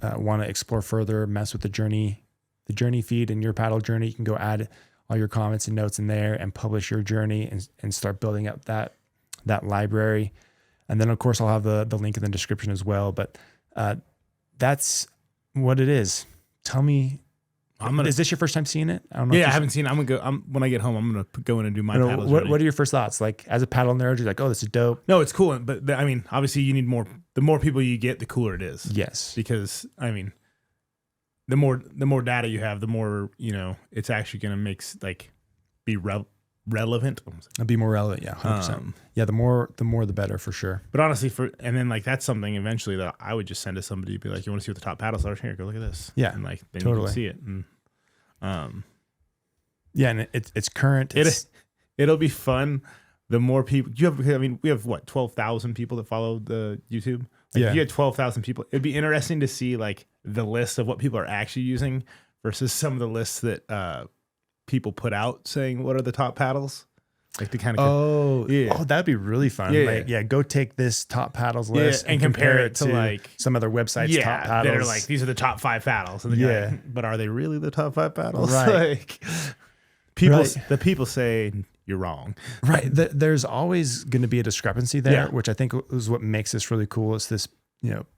want to explore further, mess with the journey feed and your paddle journey, you can go add all your comments and notes in there and publish your journey and start building up that library. And then, of course, I'll have the link in the description as well. But that's what it is. Tell me. Is this your first time seeing it? I don't know. Yeah, I haven't seen it. When I get home, I'm going to go in and do my paddle journey. What are your first thoughts? Like, as a paddle nerd, you're like, oh, this is dope. No, it's cool. But I mean, obviously you need more. The more people you get, the cooler it is. Yes. Because I mean, the more data you have, the more, it's actually going to be relevant. It'll be more relevant. Yeah. 100%. Yeah. The more the better for sure. But honestly, that's something eventually that I would just send to somebody to be like, you want to see what the top paddles are? Here, go look at this. Yeah. And then totally. you can see it. And, yeah. And it's current. It'll be fun. The more people we have 12,000 people that follow the YouTube. If you had 12,000 people, it'd be interesting to see the list of what people are actually using versus some of the lists that people put out saying what are the top paddles. Like the kind of that'd be really fun. Go take this top paddles list and compare it to some other websites top paddles. That are these are the top 5 paddles. And but are they really the top 5 paddles? Right. The people say you're wrong. Right. There's always going to be a discrepancy there, which I think is what makes this really cool. It's this,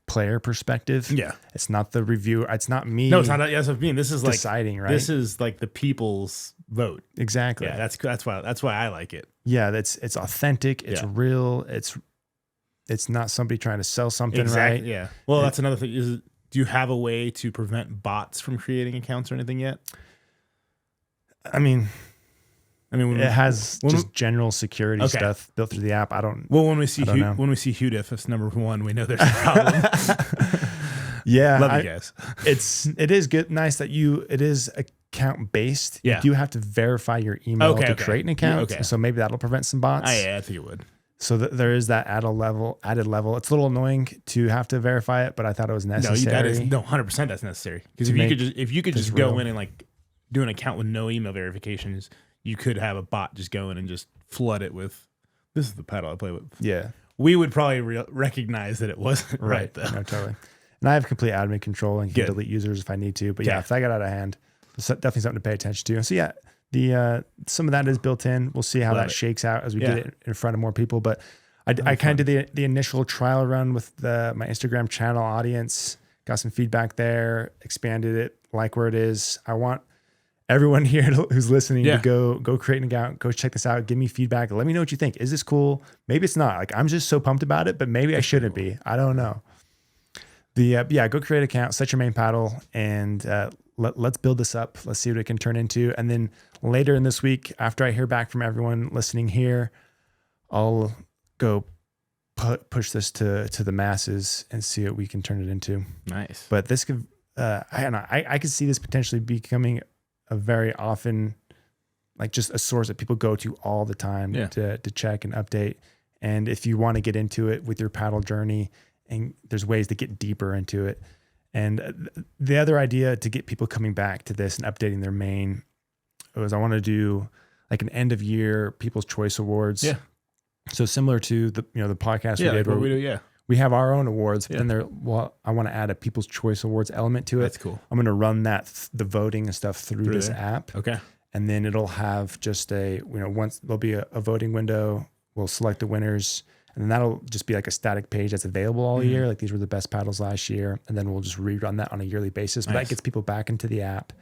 player perspective. Yeah. It's not the reviewer. It's not me. No, it's not. That's what I mean. This is deciding, right? This is the people's vote. Exactly. Yeah. That's why I like it. Yeah. It's authentic. It's real. It's not somebody trying to sell something, right? Yeah. Well, that's another thing. Do you have a way to prevent bots from creating accounts or anything yet? I mean, it has just general security stuff built through the app. Well, when we see Hugh Diff, it's number 1. We know there's a problem. Yeah, love you guys. It is good, nice that it is account based. Yeah. You do have to verify your email to create an account. So maybe that'll prevent some bots. Yeah, I think it would. So there is that added level. It's a little annoying to have to verify it, but I thought it was necessary. 100% that's necessary. Because if you could just go in and do an account with no email verifications, you could have a bot just go in and just flood it with, this is the paddle I play with. Yeah. We would probably recognize that it wasn't right though. No, totally. And I have complete admin control and can delete users if I need to. But if that got out of hand, it's definitely something to pay attention to. And so the some of that is built in. We'll see how that shakes out as we get it in front of more people. But I kind of did the initial trial run with my Instagram channel audience, got some feedback there, expanded it, like where it is. I want everyone here who's listening to go create an account, go check this out, give me feedback. Let me know what you think. Is this cool? Maybe it's not. I'm just so pumped about it, but maybe I shouldn't be. I don't know. Go create an account, set your main paddle, and let's build this up. Let's see what it can turn into. And then later in this week, after I hear back from everyone listening here, I'll go push this to the masses and see what we can turn it into. Nice. But this could, I don't know. I could see this potentially becoming a very often, just a source that people go to all the time to check and update. And if you want to get into it with your paddle journey and there's ways to get deeper into it. And the other idea to get people coming back to this and updating their main was I want to do like an end of year People's Choice Awards. Yeah. So similar to the podcast we did, like what we do. we have our own awards, but then I want to add a People's Choice Awards element to it. That's cool. I'm going to run the voting and stuff through this there? app. Okay. And then it'll have just once there'll be a voting window, we'll select the winners, and then that'll just be like a static page that's available all year. Like these were the best paddles last year. And then we'll just rerun that on a yearly basis. But that gets people back into the app.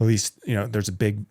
At least, there's a big,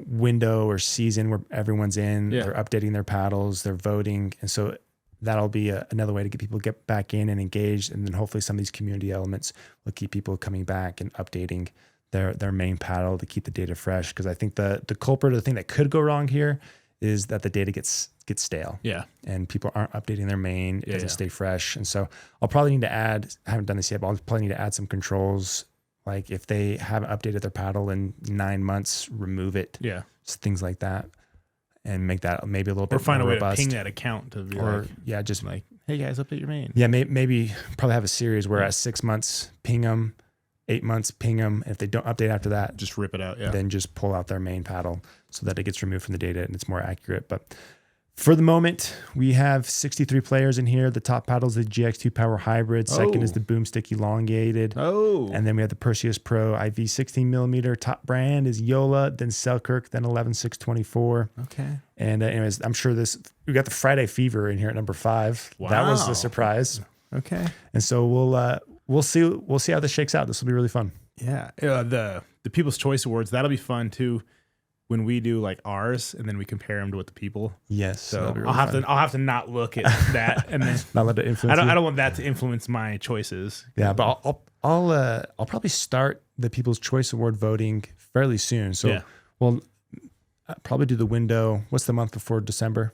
window or season where everyone's in, they're updating their paddles, they're voting. And so that'll be another way to get people get back in and engaged. And then hopefully some of these community elements will keep people coming back and updating their main paddle to keep the data fresh. Because I think the culprit, or the thing that could go wrong here, is that the data gets stale. Yeah. And people aren't updating their main. It doesn't stay fresh. And so I'll probably need to add, I haven't done this yet, but I'll probably need to add some controls. Like if they haven't updated their paddle in 9 months, remove it. Yeah. Just things like that. And make that maybe a little bit more robust. Or find a way to ping that account to be just like, hey guys, update your main. Yeah, maybe probably have a series where at 6 months, ping them, 8 months, ping them. If they don't update after that, just rip it out. Yeah. Then just pull out their main paddle so that it gets removed from the data and it's more accurate. But for the moment, we have 63 players in here. The top paddle is the GX2 Power Hybrid. Second is the Boomstick Elongated. And then we have the Perseus Pro IV 16mm. Top brand is Yola, then Selkirk, then 11624. Okay. And anyways, I'm sure we got the Friday Fever in here at number 5. Wow. That was the surprise. Okay. And so we'll see how this shakes out. This will be really fun. Yeah. The People's Choice Awards, that'll be fun too. When we do like ours, and then we compare them to what the people. Yes. So really I'll have to not look at that, and then not let it influence. I don't want that to influence my choices. Yeah, but I'll probably start the People's Choice Award voting fairly soon. So we'll probably do the window. What's the month before December?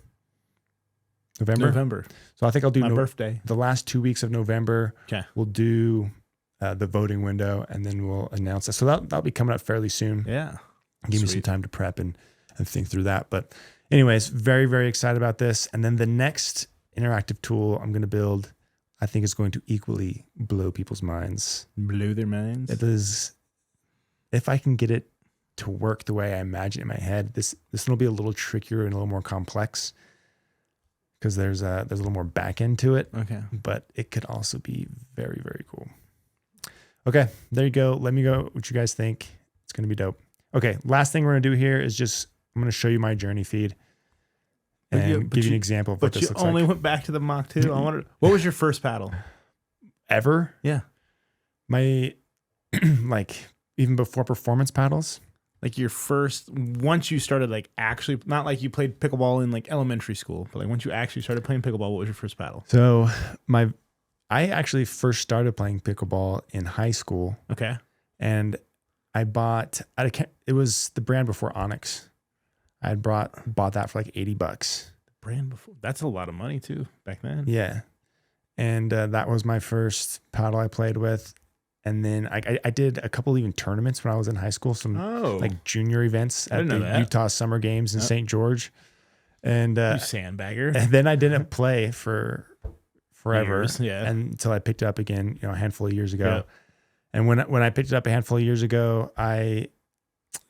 November. So I think I'll do my birthday. The last 2 weeks of November. Okay. We'll do the voting window, and then we'll announce it. So that'll be coming up fairly soon. Yeah. Give me some time to prep and think through that. But anyways, very, very excited about this. And then the next interactive tool I'm going to build, I think is going to equally blow people's minds. Blow their minds? It is, if I can get it to work the way I imagine in my head, this will be a little trickier and a little more complex because there's a little more back end to it. Okay. But it could also be very, very cool. Okay, there you go. Let me know what you guys think. It's going to be dope. Okay, last thing we're going to do here is I'm going to show you my journey feed and give you an example of what this looks like. But you only went back to the Mach 2. What was your first paddle? Ever? Yeah. My, even before performance paddles? Like your first, once you started actually, not like you played pickleball in elementary school, but once you actually started playing pickleball, what was your first paddle? So I actually first started playing pickleball in high school. Okay. And I bought, it was the brand before Onyx. I had bought that for $80. The brand before, that's a lot of money too back then. Yeah. And that was my first paddle I played with. And then I did a couple even tournaments when I was in high school, some junior events at the Utah Summer Games in St. George. And you sandbagger. And then I didn't play for forever. Years, until I picked it up again, a handful of years ago. Yeah. And when I picked it up a handful of years ago, my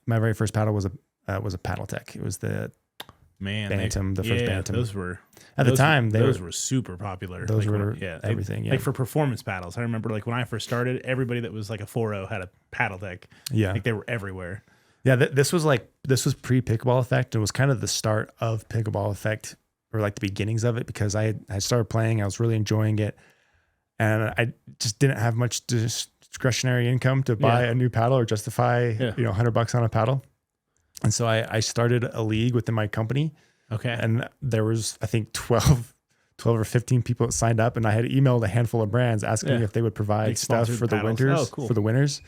very first paddle was a Paddle Tech. It was the Bantam, first Bantam. Those were at the time those were super popular. Those were everything. Yeah. Like for performance paddles, I remember when I first started, everybody that was a 4.0 had a Paddle Tech. Yeah, they were everywhere. Yeah, this was pre Pickleball Effect. It was kind of the start of Pickleball Effect, or the beginnings of it, because I started playing. I was really enjoying it, and I just didn't have much discretionary income to buy a new paddle or justify $100 on a paddle. And so I started a league within my company. Okay. And there was, I think, 12 or 15 people that signed up, and I had emailed a handful of brands asking if they would provide stuff for the winters, for the winners.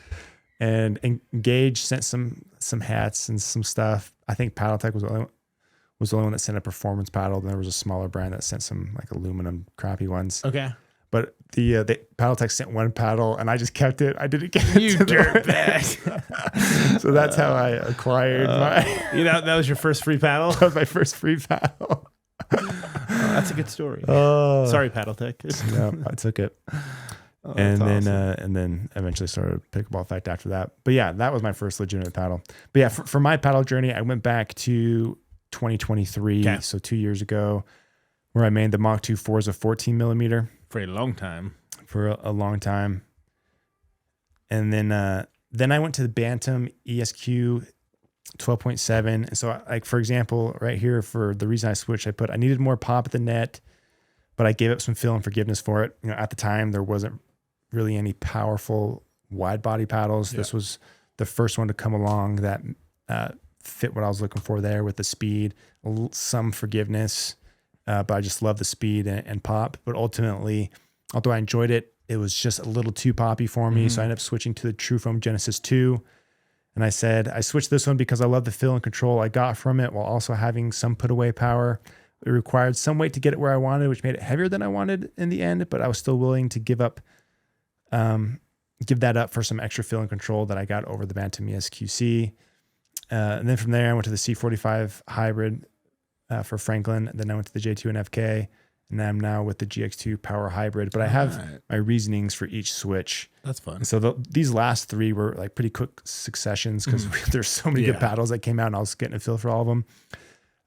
And Engage sent some hats and some stuff. I think Paddle Tech was the only one that sent a performance paddle. Then there was a smaller brand that sent some aluminum crappy ones. Okay. But the Paddle Tech sent one paddle, and I just kept it. I didn't get it. You dirtbag. So that's how I acquired my. That was your first free paddle? That was my first free paddle. That's a good story. Oh, Sorry, Paddle Tech. yeah, I took it. Oh, and that's then awesome. and then eventually started Pickleball Effect after that. But yeah, that was my first legitimate paddle. But yeah, for my paddle journey, I went back to 2023, Okay. so 2 years ago, where I made the Mach 2 4s of 14 millimeter For a long time. for a long time. And then I went to the Bantam ESQ 12.7. And so, like, for example, right here, for the reason I switched, I needed more pop at the net, but I gave up some feel and forgiveness for it. You know, at the time, there wasn't really any powerful wide body paddles. Yeah. This was the first one to come along that fit what I was looking for there with the speed, some forgiveness, but I just love the speed and pop. But ultimately, although I enjoyed it, it was just a little too poppy for me. So I ended up switching to the True Foam Genesis 2. And I said, I switched this one because I love the feel and control I got from it while also having some put away power. It required some weight to get it where I wanted, which made it heavier than I wanted in the end, but I was still willing to give that up for some extra feel and control that I got over the Bantam ESQC. And then from there, I went to the C45 hybrid for Franklin. Then I went to the J2 and FK, and I'm now with the GX2 Power Hybrid. But I have my reasonings for each switch. That's fun. And so these last three were like pretty quick successions because there's so many good paddles that came out, and I was getting a feel for all of them.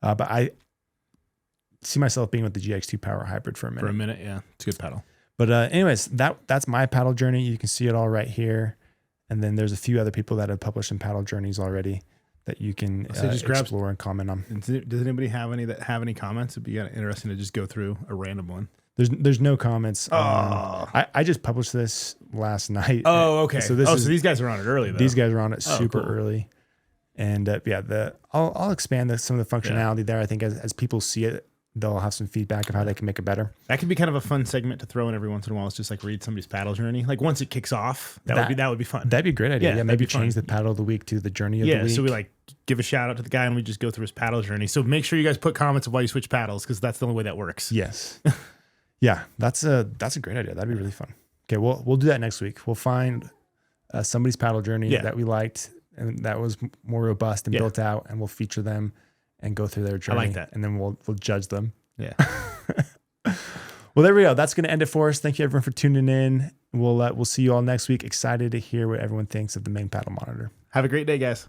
But I see myself being with the GX2 Power Hybrid for a minute. For a minute, yeah. It's a good paddle. But anyways, that's my paddle journey. You can see it all right here. And then there's a few other people that have published some paddle journeys already that you can just explore and comment on. Does anybody have any comments? It'd be interesting to just go through a random one. There's no comments. I just published this last night. Oh, okay. So so these guys are on it early, though. These guys are on it super cool. early. And I'll expand some of the functionality there. I think as people see it, they'll have some feedback of how they can make it better. That could be kind of a fun segment to throw in every once in a while. It's just like read somebody's paddle journey. Like once it kicks off, that would be fun. That'd be a great idea. Yeah, maybe that'd be change fun. the paddle of the week to the journey of the week. Yeah, so we like give a shout out to the guy and we just go through his paddle journey. So make sure you guys put comments of why you switch paddles because that's the only way that works. Yes. Yeah, that's a great idea. That'd be really fun. Okay, we'll do that next week. We'll find somebody's paddle journey that we liked and that was more robust and built out, and we'll feature them and go through their journey. I like that. And then we'll judge them. Yeah. Well, there we go. That's going to end it for us. Thank you everyone for tuning in. We'll see you all next week. Excited to hear what everyone thinks of the main paddle monitor. Have a great day, guys.